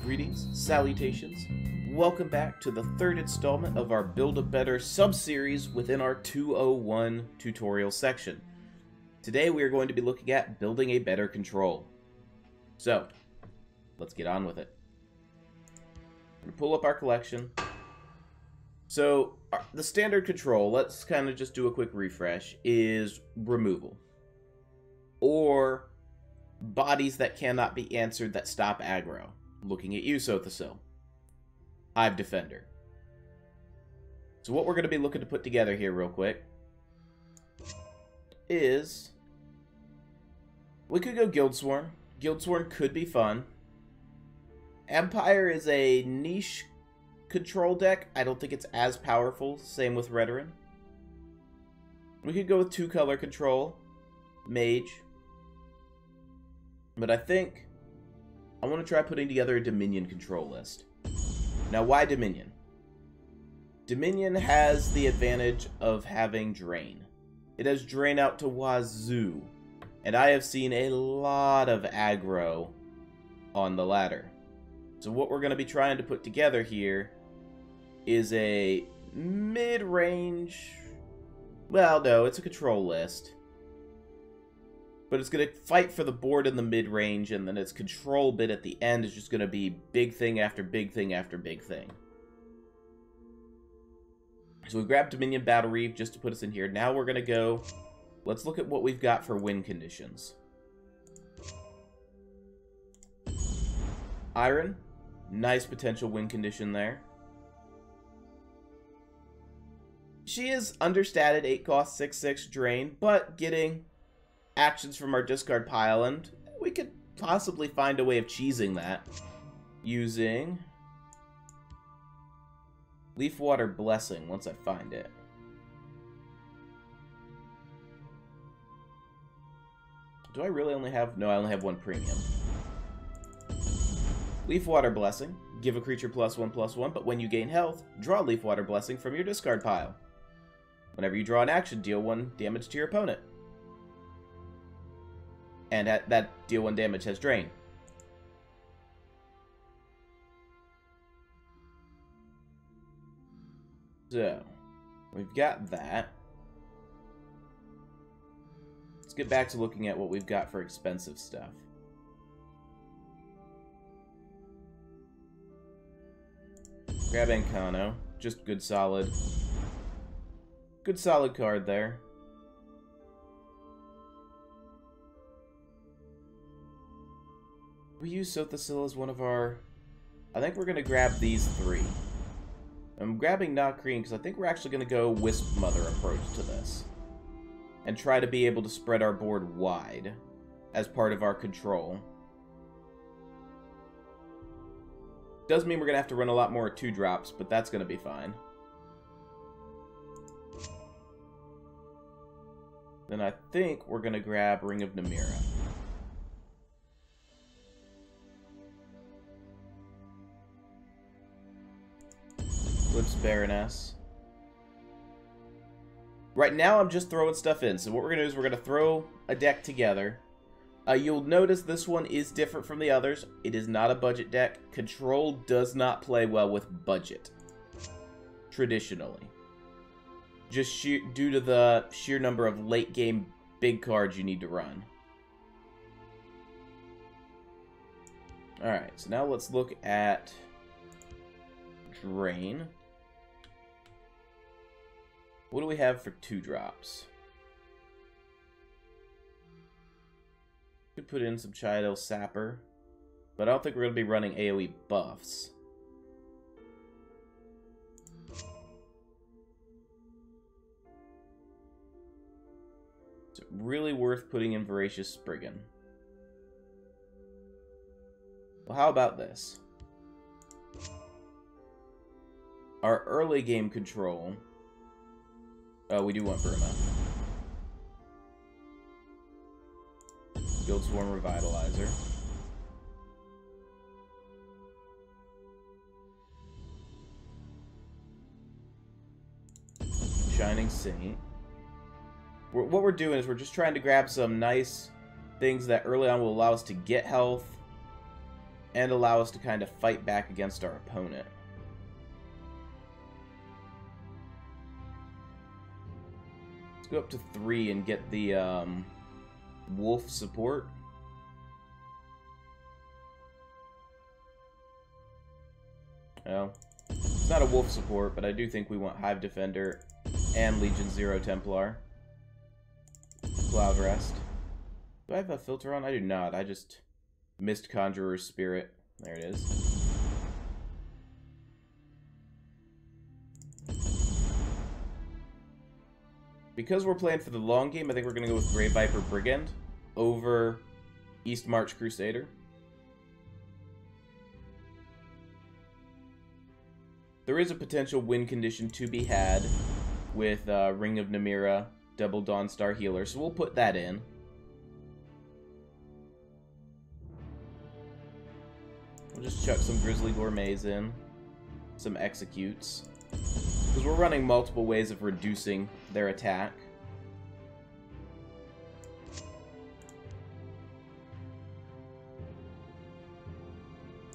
Greetings, salutations. Welcome back to the third installment of our Build a Better sub-series within our 201 tutorial section. Today we are going to be looking at building a better control. So, let's get on with it. I'm gonna pull up our collection. So, the standard control, let's kind of just do a quick refresh, is removal. Or bodies that cannot be answered that stop aggro. Looking at you, Sothasil. Hive Defender. So what we're going to be looking to put together here real quick is... we could go Guildsworn. Guildsworn could be fun. Empire is a niche control deck. I don't think it's as powerful. Same with Redoran. We could go with 2-color control. Mage. But I think I want to try putting together a Dominion control list. Now, why Dominion? Dominion has the advantage of having Drain. It has Drain out to wazoo. And I have seen a lot of aggro on the ladder. So what we're going to be trying to put together here is a mid-range... well, no, it's a control list. But it's going to fight for the board in the mid-range, and then its control bit at the end is just going to be big thing after big thing after big thing. So we grabbed Dominion Battle Reeve just to put us in here. Now we're going to go... let's look at what we've got for win conditions. Iron. Nice potential win condition there. She is understated, 8 cost, 6/6 drain, but getting actions from our discard pile, and we could possibly find a way of cheesing that using Leafwater Blessing once I find it. Do I really only have... no, I only have one premium. Leafwater Blessing. Give a creature +1/+1, but when you gain health, draw Leafwater Blessing from your discard pile. Whenever you draw an action, deal 1 damage to your opponent. And that deal 1 damage has Drain. So, we've got that. Let's get back to looking at what we've got for expensive stuff. Grab Encano. Just good solid. Good solid card there. We use Sothasil as one of our... I think we're going to grab these 3. I'm grabbing Nacrene because I think we're actually going to go Wisp Mother approach to this. And try to be able to spread our board wide as part of our control. Does mean we're going to have to run a lot more 2-drops, but that's going to be fine. Then I think we're going to grab Ring of Namira. Eclipse Baroness. Right now I'm just throwing stuff in. So what we're going to do is we're going to throw a deck together. You'll notice this one is different from the others. It is not a budget deck. Control does not play well with budget. Traditionally. Just due to the sheer number of late game big cards you need to run. Alright, so now let's look at Drain. What do we have for 2-drops? Could put in some Chido Sapper, but I don't think we're going to be running AoE buffs. Is it really worth putting in Voracious Spriggan? Well, how about this? Our early game control... oh, we do want Burma. Guildsworn Revitalizer. Shining Saint. What we're doing is we're just trying to grab some nice things that early on will allow us to get health and allow us to kind of fight back against our opponent. Let's go up to 3 and get the wolf support. Well, it's not a wolf support, but I do think we want Hive Defender and Legion Zero Templar. Cloud Rest. Do I have a filter on? I do not. I just missed Conjurer's Spirit. There it is. Because we're playing for the long game, I think we're going to go with Grey Viper Brigand over East March Crusader. There is a potential win condition to be had with Ring of Namira, Double Dawnstar Healer, so we'll put that in. We'll just chuck some Grizzly Gourmets in, some Executes, because we're running multiple ways of reducing their attack.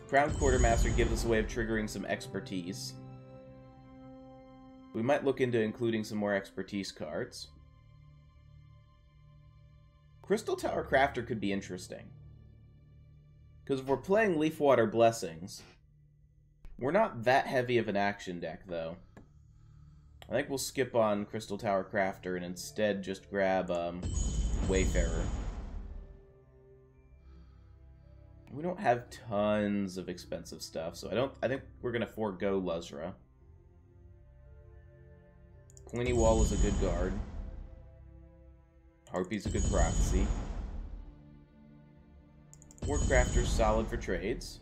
Crown Quartermaster gives us a way of triggering some expertise. We might look into including some more expertise cards. Crystal Tower Crafter could be interesting. Because if we're playing Leafwater Blessings, we're not that heavy of an action deck, though. I think we'll skip on Crystal Tower Crafter and instead just grab Wayfarer. We don't have tons of expensive stuff, so I think we're gonna forego Luzra. Pointy Wall is a good guard. Harpy's a good prophecy. Warcrafter's solid for trades.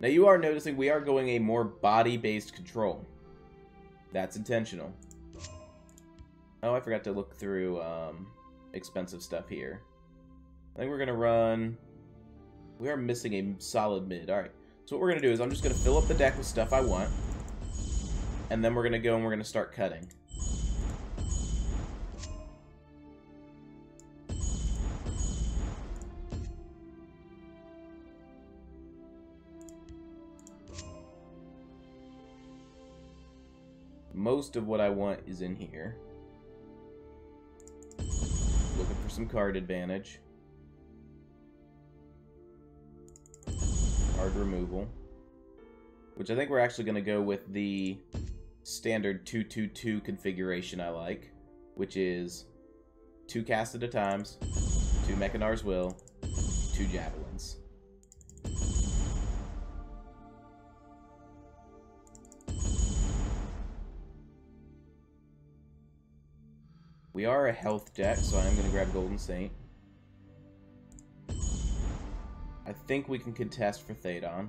Now you are noticing we are going a more body-based control. That's intentional. Oh, I forgot to look through expensive stuff here. I think we're gonna run... We are missing a solid mid. Alright, so what we're gonna do is I'm just gonna fill up the deck with stuff I want. And then we're gonna go and we're gonna start cutting. Most of what I want is in here. Looking for some card advantage. Card removal. Which I think we're actually going to go with the standard 2-2-2 configuration I like. Which is 2 cast at a time, 2 Mechanar's Will, 2 Javelins. We are a health deck, so I'm going to grab Golden Saint. I think we can contest for Thadon.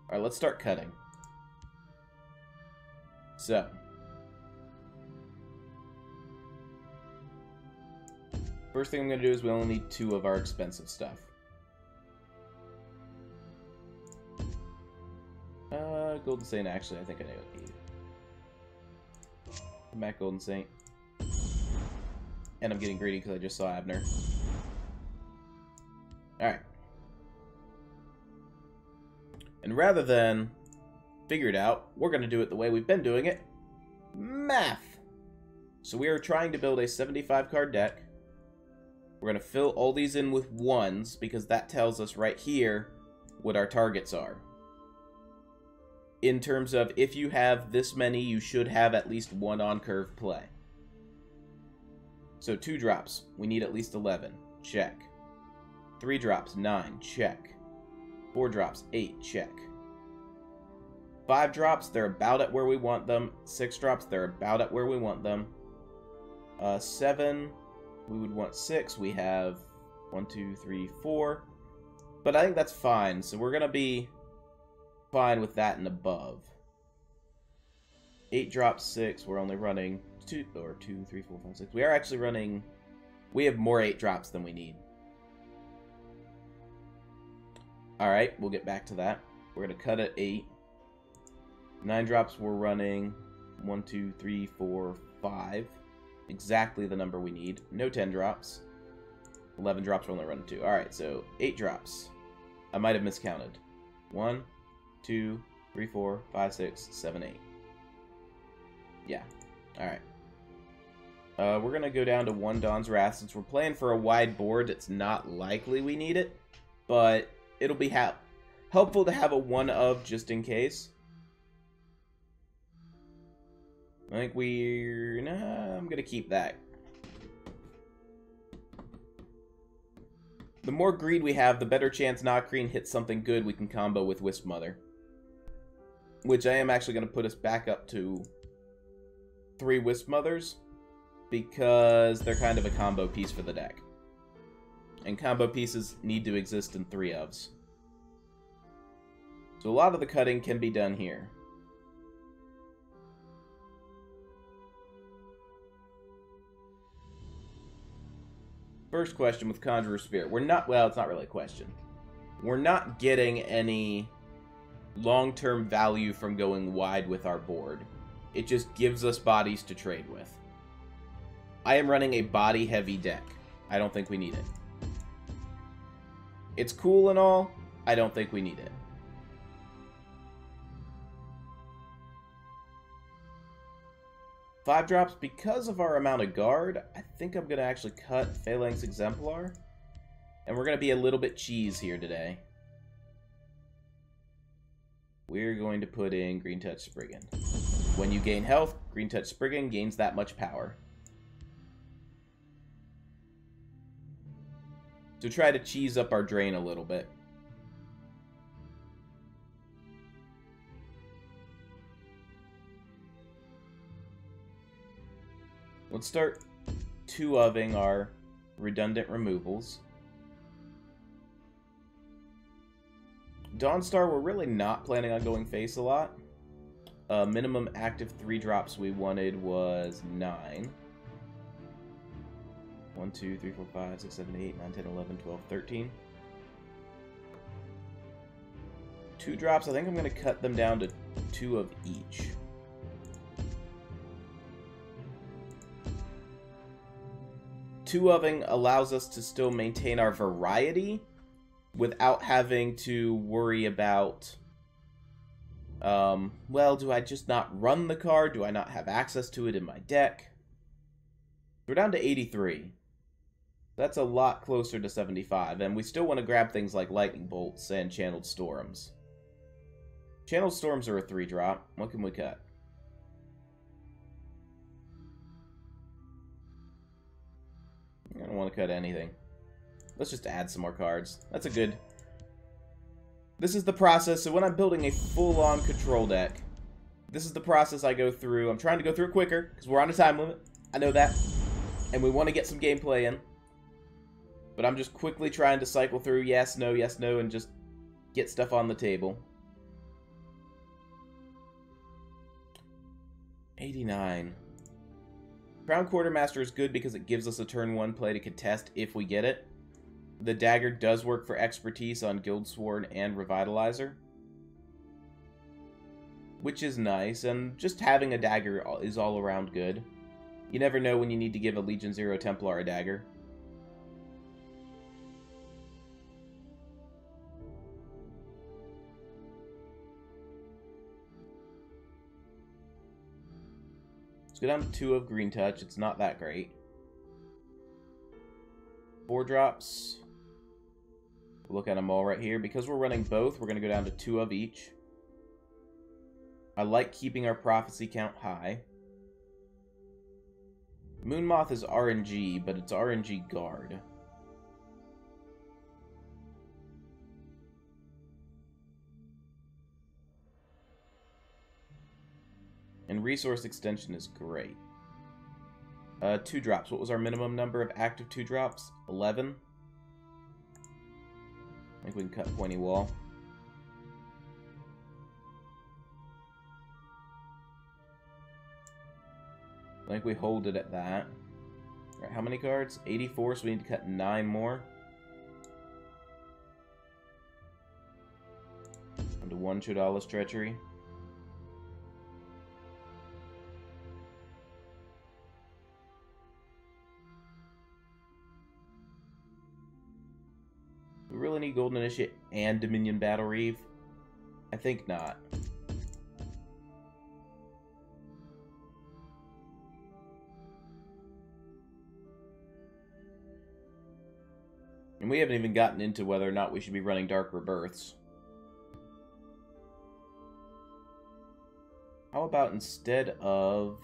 Alright, let's start cutting. So. First thing I'm going to do is we only need 2 of our expensive stuff. Golden Saint, actually, I think I need. Come back, Golden Saint. And I'm getting greedy because I just saw Abner. Alright. And rather than figure it out, we're going to do it the way we've been doing it. Math! So we are trying to build a 75 card deck. We're going to fill all these in with 1s because that tells us right here what our targets are. In terms of, if you have this many, you should have at least 1 on-curve play. So 2 drops, we need at least 11. Check. 3 drops, 9. Check. 4 drops, 8. Check. 5 drops, they're about at where we want them. 6 drops, they're about at where we want them. 7, we would want 6. We have 1, 2, 3, 4. But I think that's fine, so we're going to be fine with that and above. 8 drops, 6. We're only running 2, 3, 4, 5, 6. We are actually running... We have more 8 drops than we need. Alright, we'll get back to that. We're going to cut at 8. 9 drops, we're running 1, 2, 3, 4, 5. Exactly the number we need. No 10 drops. 11 drops we're only running 2. Alright, so 8 drops. I might have miscounted. 1, 2, 3, 4, 5, 6, 7, 8. Yeah. Alright. We're going to go down to 1 Dawn's Wrath. Since we're playing for a wide board, it's not likely we need it. But it'll be helpful to have a 1 of just in case. I think I'm going to keep that. The more greed we have, the better chance Nocreen hits something good we can combo with Wisp Mother. Which I am actually going to put us back up to 3 Wisp Mothers, because they're kind of a combo piece for the deck. And combo pieces need to exist in 3 ofs. So a lot of the cutting can be done here. First question with Conjurer Spirit. Well, it's not really a question. We're not getting any long-term value from going wide with our board. It just gives us bodies to trade with. I am running a body-heavy deck. I don't think we need it. It's cool and all. I don't think we need it. Five drops, because of our amount of guard, I think I'm going to actually cut Phalanx Exemplar. And we're going to be a little bit cheese here today. We're going to put in Green Touch Spriggan. When you gain health, Green Touch Spriggan gains that much power. So try to cheese up our drain a little bit. Let's start 2-ofing our redundant removals. Dawnstar, we're really not planning on going face a lot. Minimum active 3 drops we wanted was 9. 1, 2, 3, 4, 5, 6, 7, 8, 9, 10, 11, 12, 13. 2 drops, I think I'm going to cut them down to 2 of each. Two-ofing allows us to still maintain our variety without having to worry about, well, do I just not run the card? Do I not have access to it in my deck? We're down to 83. That's a lot closer to 75, and we still want to grab things like Lightning Bolts and Channeled Storms. Channeled Storms are a 3-drop. What can we cut? I don't want to cut anything. Let's just add some more cards. That's a good... This is the process. So when I'm building a full-on control deck, this is the process I go through. I'm trying to go through it quicker, because we're on a time limit. I know that. And we want to get some gameplay in. But I'm just quickly trying to cycle through yes, no, and just get stuff on the table. 89. Crown Quartermaster is good because it gives us a turn 1 play to contest if we get it. The dagger does work for expertise on Guildsworn and Revitalizer, which is nice, and just having a dagger is all around good. You never know when you need to give a Legion Zero Templar a dagger. Let's go down to 2 of Green Touch. It's not that great. 4 drops. Look at them all right here. Because we're running both, we're going to go down to 2 of each. I like keeping our prophecy count high. Moonmoth is RNG, but it's RNG guard. And resource extension is great. 2 drops. What was our minimum number of active 2 drops? 11. I think we can cut Pointy Wall. I think we hold it at that. Alright, how many cards? 84, so we need to cut 9 more. Onto 1 Chodala's Treachery. really need Golden Initiate and Dominion Battle Reeve? I think not. And we haven't even gotten into whether or not we should be running Dark Rebirths. How about instead of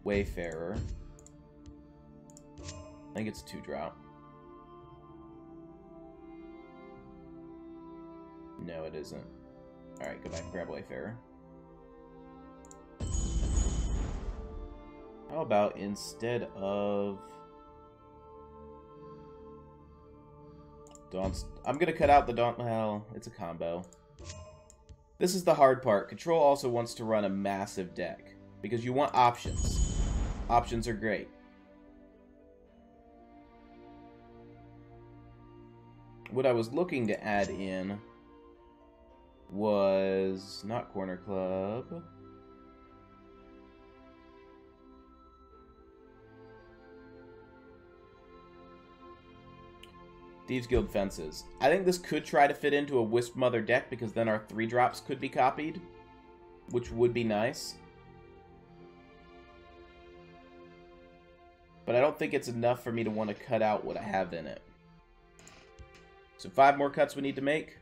Wayfarer? I think it's a 2-drop. No, it isn't. Alright, go back and grab Wayfarer. How about instead of Dawn... I'm gonna cut out the Dawn... Well, it's a combo. This is the hard part. Control also wants to run a massive deck, because you want options. Options are great. What I was looking to add in was not Corner Club. Thieves Guild Fences. I think this could try to fit into a Wisp Mother deck, because then our 3-drops could be copied, which would be nice. But I don't think it's enough for me to want to cut out what I have in it. So 5 more cuts we need to make.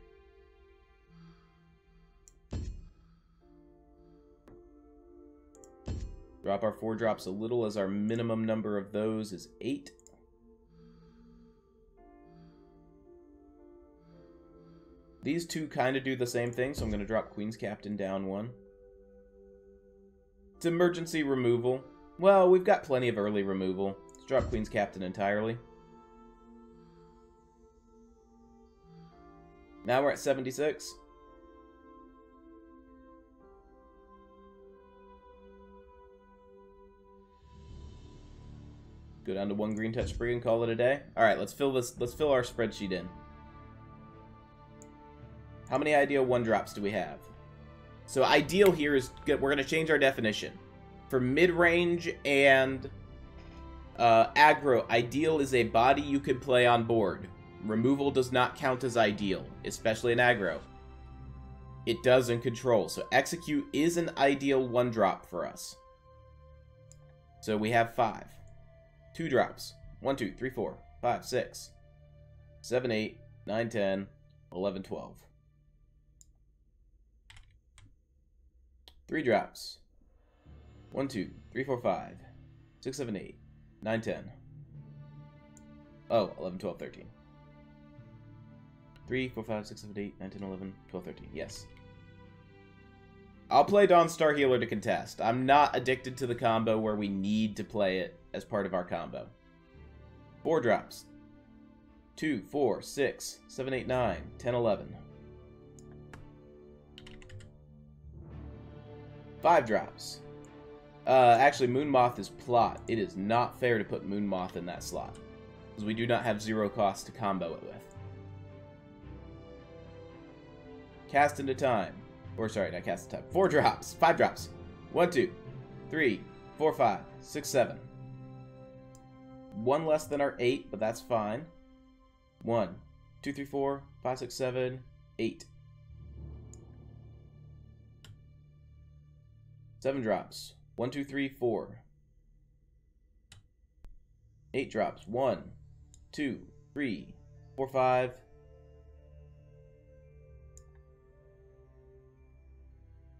Drop our 4-drops a little, as our minimum number of those is 8. These two kind of do the same thing, so I'm going to drop Queen's Captain down 1. It's emergency removal. Well, we've got plenty of early removal. Let's drop Queen's Captain entirely. Now we're at 76. Go down to 1 green touch spree and call it a day. Alright, let's fill our spreadsheet in. How many ideal 1-drops do we have? So ideal here is, we're going to change our definition. For mid-range and aggro, ideal is a body you can play on board. Removal does not count as ideal, especially in aggro. It does in control. So execute is an ideal 1-drop for us. So we have 5. 2-drops. 1, 2, 3, 4, 5, 6, 7, 8, 9, 10, 11, 12. 3-drops. 1, 2, 3, 4, 5, 6, 7, 8, 9, 10. Oh, 11, 12, 13. 3, 4, 5, 6, 7, 8, 9, 10, 11, 12, 13. Yes. I'll play Dawnstar Healer to contest. I'm not addicted to the combo where we need to play it as part of our combo. 4-drops. 2, 4, 6, 7, 8, 9, 10, 11. 5-drops. Actually, Moonmoth is plot. It is not fair to put Moonmoth in that slot, because we do not have 0 cost to combo it with. Cast into time. Or, sorry, not cast into time. 4-drops. 5-drops. 1, 2, 3, 4, 5, 6, 7. 1 less than our 8, but that's fine. 1, 2, 3, 4, 5, 6, 7, 8. 7-drops. 1, 2, 3, 4. 8-drops. 1, 2, 3, 4, 5.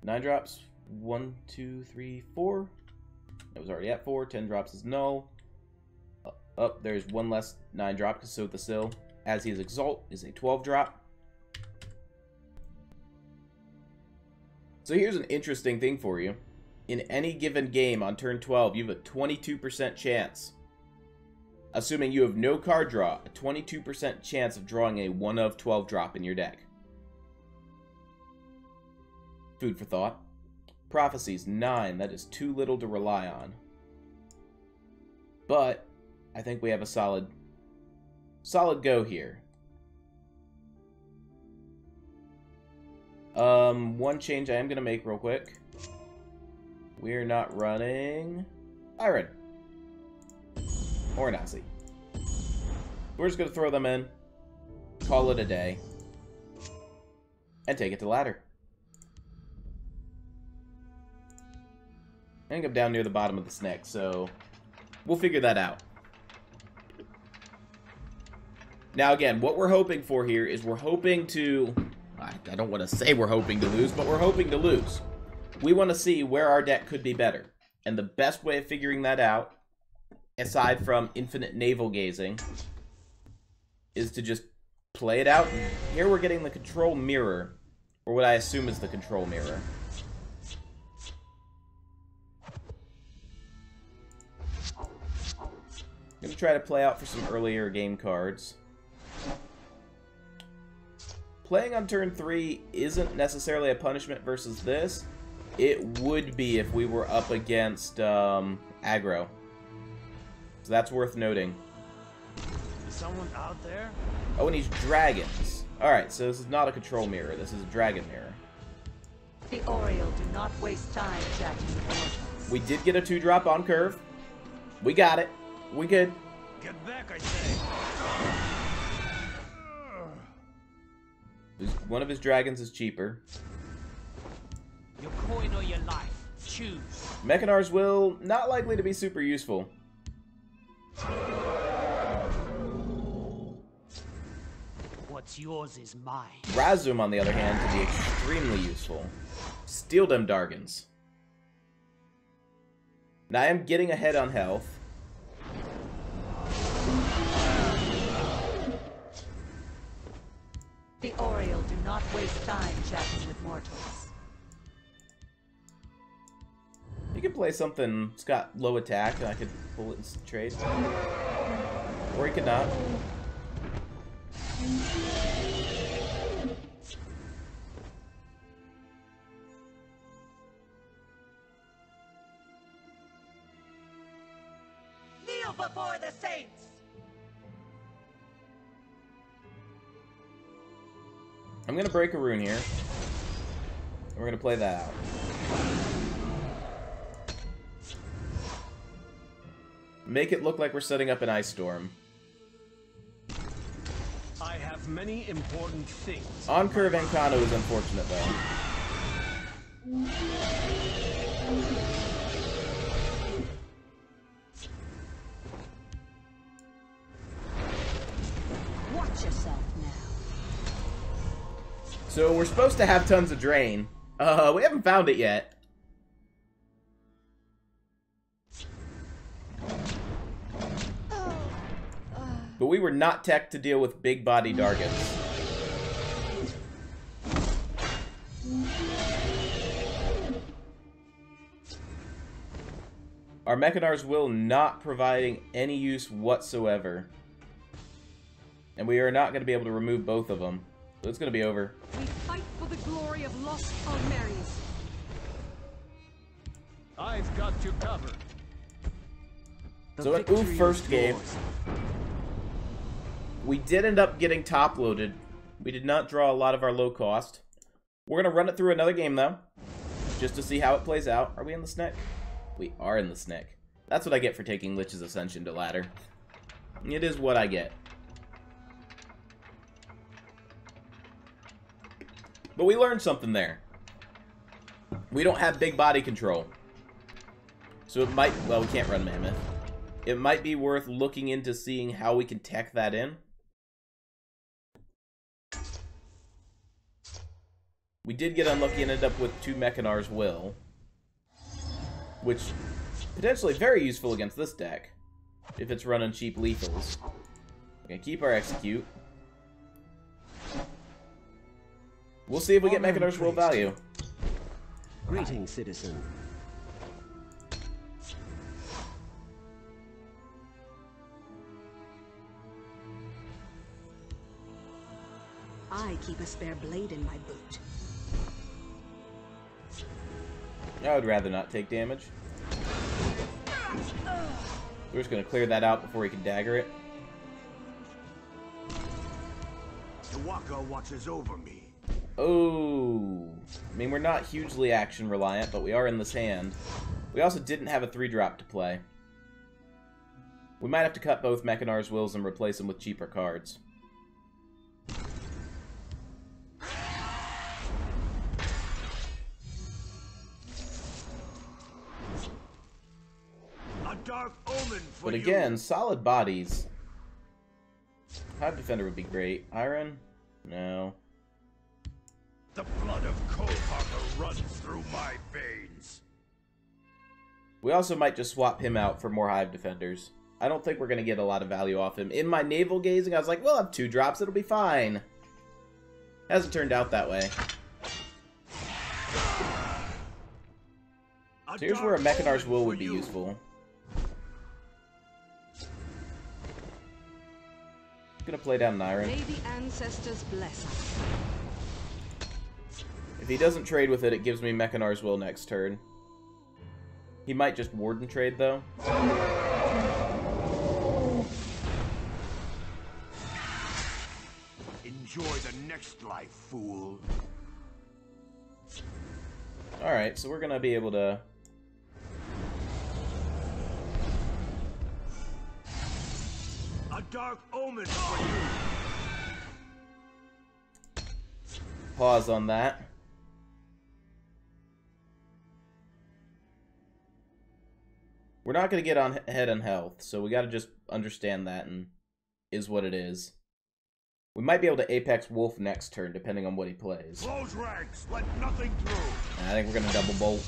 9-drops. 1, 2, 3, 4. That was already at 4. 10-drops is null. Oh, there's 1 less 9-drop, because so the Sill, as he is Exalt, is a 12-drop. So here's an interesting thing for you. In any given game on turn 12, you have a 22% chance, assuming you have no card draw, a 22% chance of drawing a 1 of 12 drop in your deck. Food for thought. Prophecies, 9. That is too little to rely on. But I think we have a solid go here. One change I am going to make real quick. We're not running Iron or Nazi. We're just going to throw them in, call it a day, and take it to ladder. I think I'm down near the bottom of the snack, so we'll figure that out. Now again, what we're hoping for here is we're hoping to... I don't want to say we're hoping to lose, but we're hoping to lose. We want to see where our deck could be better. And the best way of figuring that out, aside from infinite navel gazing, is to just play it out. Here we're getting the control mirror, or what I assume is the control mirror. I'm going to try to play out for some earlier game cards. Playing on turn 3 isn't necessarily a punishment versus this. It would be if we were up against aggro. So that's worth noting. Is someone out there? Oh, and he's dragons. Alright, so this is not a control mirror. This is a dragon mirror. The Oriole do not waste time chatting with mortals. We did get a 2-drop on curve. We got it. We good. Get back, I say. One of his dragons is cheaper. Your coin or your life. Choose. Mechanar's Will, not likely to be super useful. What's yours is mine. Razum, on the other hand, can be extremely useful. Steal them Dargans. Now I am getting ahead on health. The Oriole do not waste time chatting with mortals. You could play something that's got low attack, and I could pull it and trade. Or he could not. Kneel before the saints! I'm gonna break a rune here. And we're gonna play that out. Make it look like we're setting up an ice storm. I have many important things. On curve Encano is unfortunate though. Watch yourself now. So we're supposed to have tons of drain. We haven't found it yet. But we were not teched to deal with big body Dargans. Our Mechanar's Will not providing any use whatsoever. And we are not going to be able to remove both of them. So it's going to be over. We fight for the glory of lost Almerius. I've got you covered. So in Oof first game, we did end up getting top loaded. We did not draw a lot of our low cost. We're going to run it through another game though, just to see how it plays out. Are we in the snack? We are in the snack. That's what I get for taking Lich's Ascension to ladder. It is what I get. But we learned something there. We don't have big body control. So it might... Well, we can't run Mammoth. It might be worth looking into seeing how we can tech that in. We did get unlucky and end up with 2 Mechanar's Will. Which, potentially very useful against this deck. If it's running cheap lethals. We're gonna keep our Execute. We'll see if we get Mechanar's Will value. Greetings, citizen. I keep a spare blade in my boot. I would rather not take damage. We're just going to clear that out before he can dagger it. The Waka watches over me. Oh, I mean, we're not hugely action reliant, but we are in this hand. We also didn't have a 3-drop to play. We might have to cut both Mechanar's Wills and replace them with cheaper cards. A dark omen for But you. again, solid bodies. Hive Defender would be great. Iron? No. The blood of Coldharper runs through my veins. We also might just swap him out for more Hive Defenders. I don't think we're going to get a lot of value off him. In my navel gazing, I was like, we'll have 2 drops, it'll be fine. Hasn't turned out that way. So here's where a Mechanar's Will would be useful. Gonna play down an Iron. May the ancestors bless us. If he doesn't trade with it, it gives me Mechanar's Will next turn. He might just Warden trade, though. Enjoy the next life, fool. Alright, so we're gonna be able to... A dark omen for you. Pause on that. We're not going to get on ahead on health, so we got to just understand that and is what it is. We might be able to Apex Wolf next turn, depending on what he plays. Close ranks. Let nothing through. I think we're going to double bolt.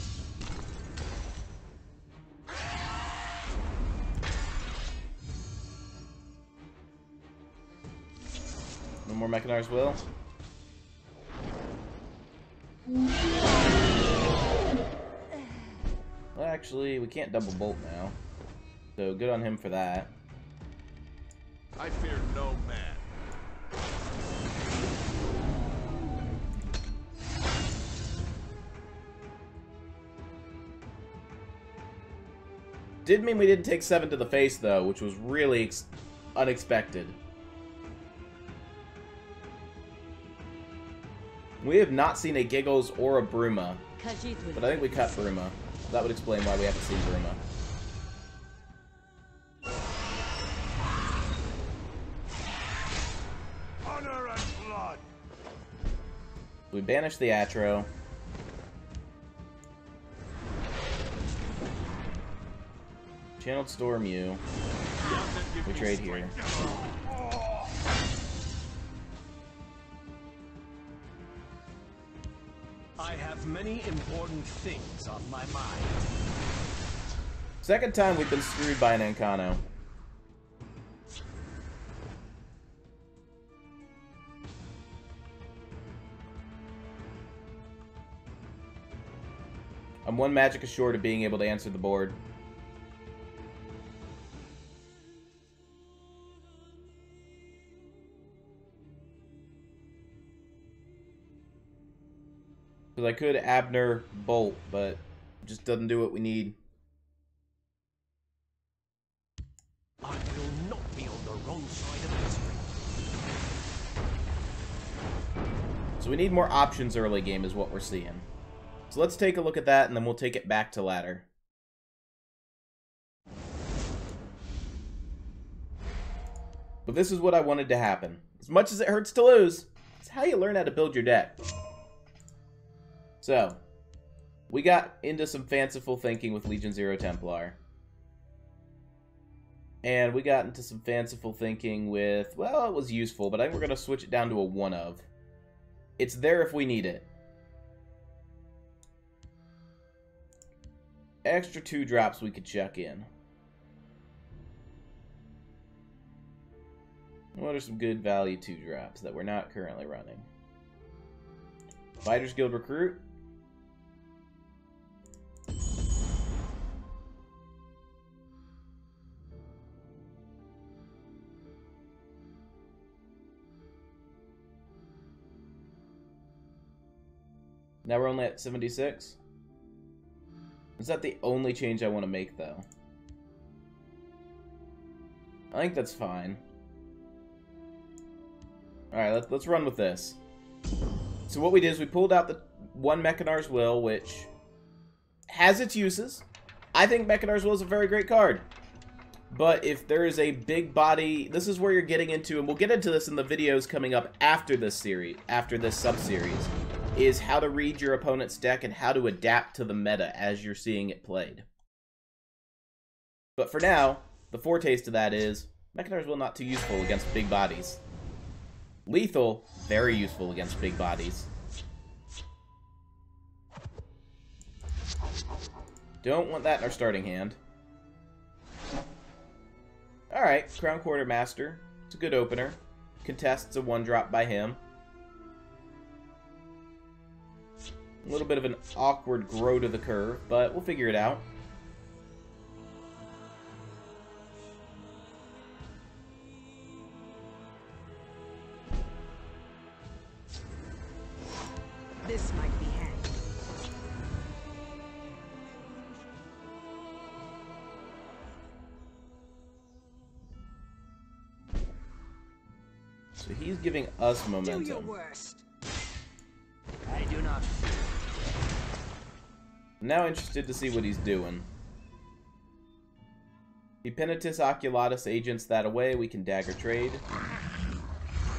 No more Mechanar's Will. Well, actually, we can't double bolt now. So good on him for that. I fear no man. Did mean we didn't take 7 to the face, though, which was really unexpected. We have not seen a Giggles or a Bruma, but I think we cut Bruma. That would explain why we haven't seen Bruma. Honor and blood. We banish the Atro. Channeled Storm you. We trade here. I have many important things on my mind. Second time we've been screwed by an Encano. I'm 1 magic ashore of being able to answer the board. Because I could Abner Bolt, but it just doesn't do what we need. I will not be on the wrong side of history. So we need more options early game is what we're seeing. So let's take a look at that, and then we'll take it back to ladder. But this is what I wanted to happen. As much as it hurts to lose, it's how you learn how to build your deck. So, we got into some fanciful thinking with Legion Zero Templar. And we got into some fanciful thinking with, well, it was useful, but I think we're going to switch it down to a 1 of. It's there if we need it. Extra 2 drops we could chuck in. What are some good value 2 drops that we're not currently running? Fighters Guild Recruit. Now we're only at 76. Is that the only change I want to make, though? I think that's fine. Alright, let's run with this. So what we did is we pulled out the 1 Mechanar's Will, which has its uses. I think Mechanar's Will is a very great card. But if there is a big body, this is where you're getting into, and we'll get into this in the videos coming up after this series, after this sub-series, is how to read your opponent's deck and how to adapt to the meta as you're seeing it played. But for now, the foretaste of that is, Mechanar's Will not too useful against big bodies. Lethal, very useful against big bodies. Don't want that in our starting hand. Alright, Crown Quartermaster. It's a good opener. Contests a 1-drop by him. A little bit of an awkward grow to the curve, but we'll figure it out. This might be handy. So he's giving us Do your momentum. worst. I do not fear. I'm now interested to see what he's doing. The Penitus Oculatus agents that away, we can dagger trade.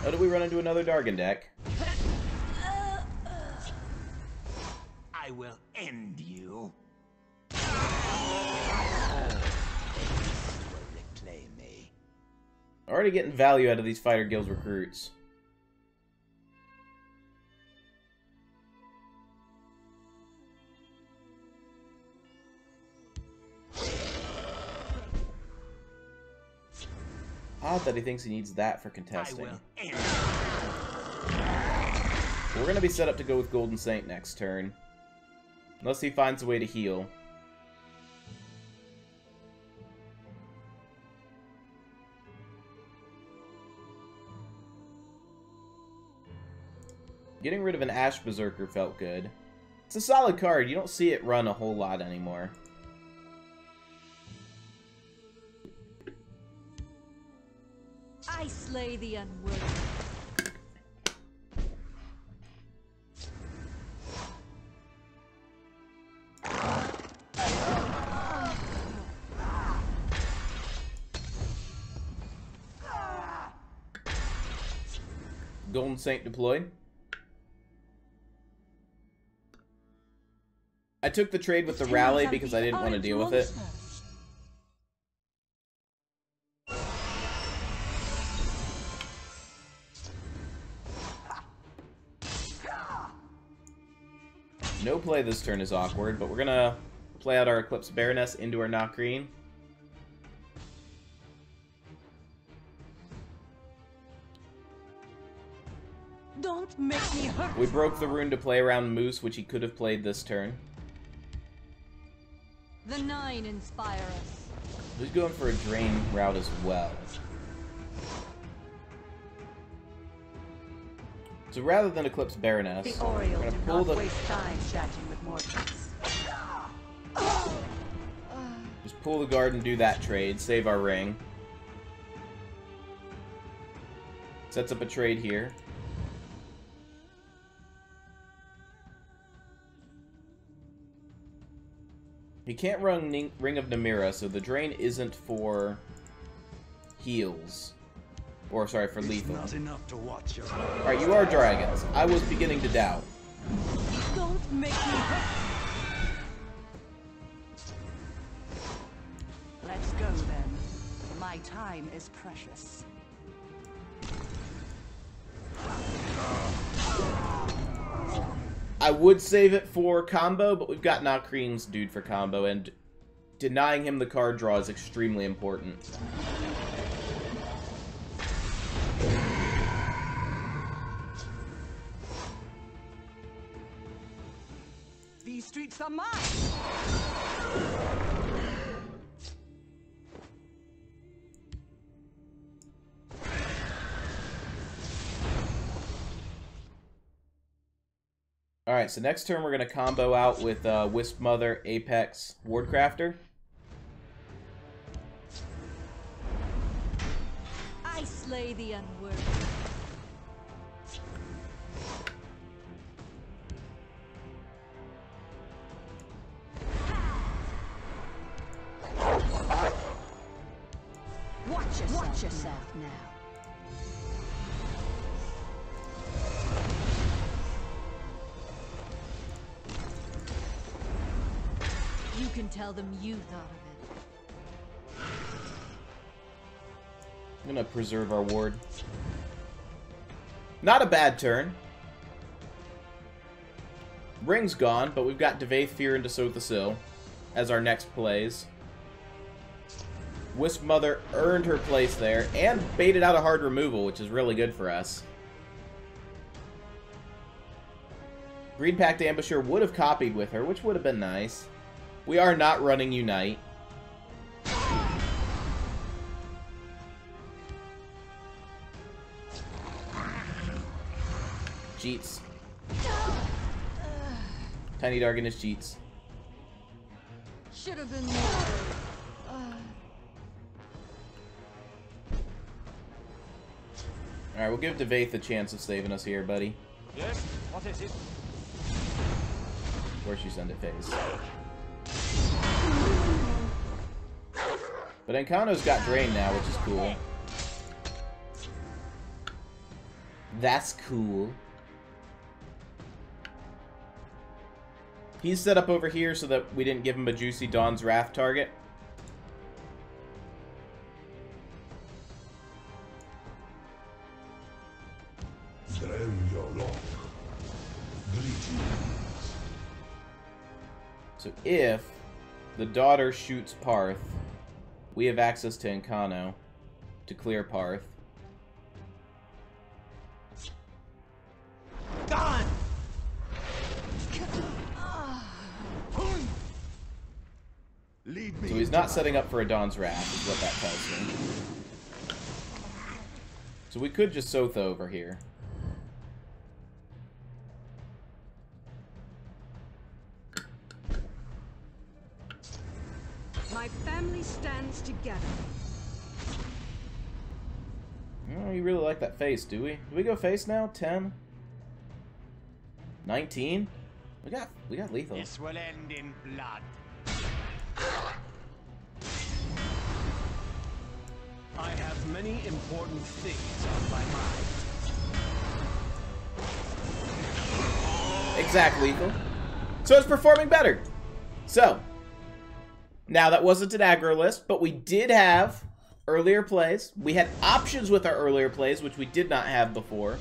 Oh, did we run into another Dargon deck? I will end you. Will reclaim me. Already getting value out of these Fighter Guild recruits. Odd that he thinks he needs that for I contesting. will end. We're going to be set up to go with Golden Saint next turn. Unless he finds a way to heal. Getting rid of an Ash Berserker felt good. It's a solid card. You don't see it run a whole lot anymore. I slay the unworthy. Golden Saint deployed. I took the trade with the rally because I didn't want to deal with it. No play this turn is awkward, but we're gonna play out our Eclipse Baroness into our Nakreen. Don't make me hurt. We broke the rune to play around Moose, which he could have played this turn. The 9 inspire us. He's going for a drain route as well. So rather than Eclipse Baroness, The we're Oriole gonna do pull not the waste time chatting with mortals. just pull the guard and do that trade, save our ring. Sets up a trade here. He can't run Ring of Namira, so the drain isn't for heals. Or, sorry, for lethal. Not enough to watch your Alright, you are dragons. I was beginning to doubt. Don't make me hurt. Let's go then. My time is precious. I would save it for combo, but we've got Nakreen's dude for combo, and denying him the card draw is extremely important. These streets are mine! Alright, so next turn we're going to combo out with Wisp Mother, Apex, Wardcrafter. I slay the unworthy. Watch yourself now. You can tell them you thought of it. I'm gonna preserve our ward. Not a bad turn. Ring's gone, but we've got Devaith, Fear, and Desotha Sil as our next plays. Wisp Mother earned her place there and baited out a hard removal, which is really good for us. Green Pact Ambusher would have copied with her, which would have been nice. We are not running Unite. Cheats. Tiny Dargan is cheats. Should have been Alright, we'll give Devaith a chance of saving us here, buddy. Yes? What is it? Where'd she send it, Phase? But Encano's got Drain now, which is cool. That's cool. He's set up over here so that we didn't give him a juicy Dawn's Wrath target. So if the daughter shoots Parth, we have access to Encano to clear Parth. Gone! Lead me. So he's not setting up for a Dawn's Wrath, is what that tells me. So we could just Sotha over here. My family stands together. Oh, you really like that face, do we? Do we go face now? 10? 19? We got lethal. This will end in blood. I have many important things on my mind. Exact lethal. So it's performing better. So, now that wasn't an aggro list, but we did have earlier plays. We had options with our earlier plays, which we did not have before.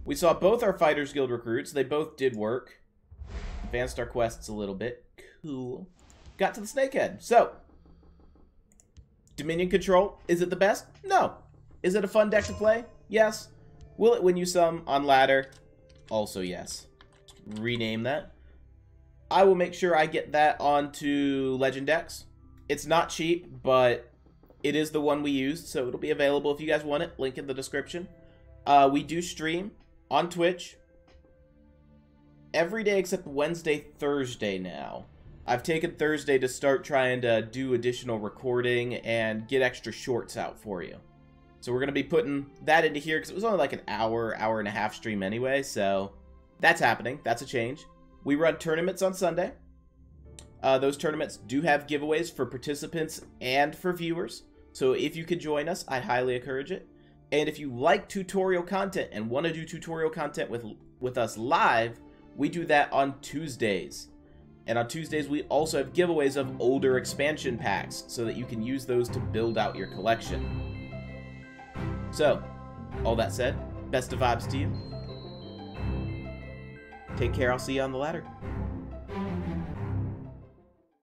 We saw both our Fighters Guild recruits. They both did work. Advanced our quests a little bit. Cool. Got to the Snakehead. So, Dominion Control, is it the best? No. Is it a fun deck to play? Yes. Will it win you some on ladder? Also yes. Rename that. I will make sure I get that onto Legend decks. It's not cheap, but it is the one we used, so it'll be available if you guys want it. Link in the description. We do stream on Twitch every day except Wednesday, Thursday now. I've taken Thursday to start trying to do additional recording and get extra shorts out for you. So we're going to be putting that into here because it was only like an hour and a half stream anyway, so that's happening. That's a change. We run tournaments on Sunday. Those tournaments do have giveaways for participants and for viewers. So if you could join us, I highly encourage it. And if you like tutorial content and want to do tutorial content with us live, we do that on Tuesdays. And on Tuesdays, we also have giveaways of older expansion packs so that you can use those to build out your collection. So, all that said, best of vibes to you. Take care, I'll see you on the ladder.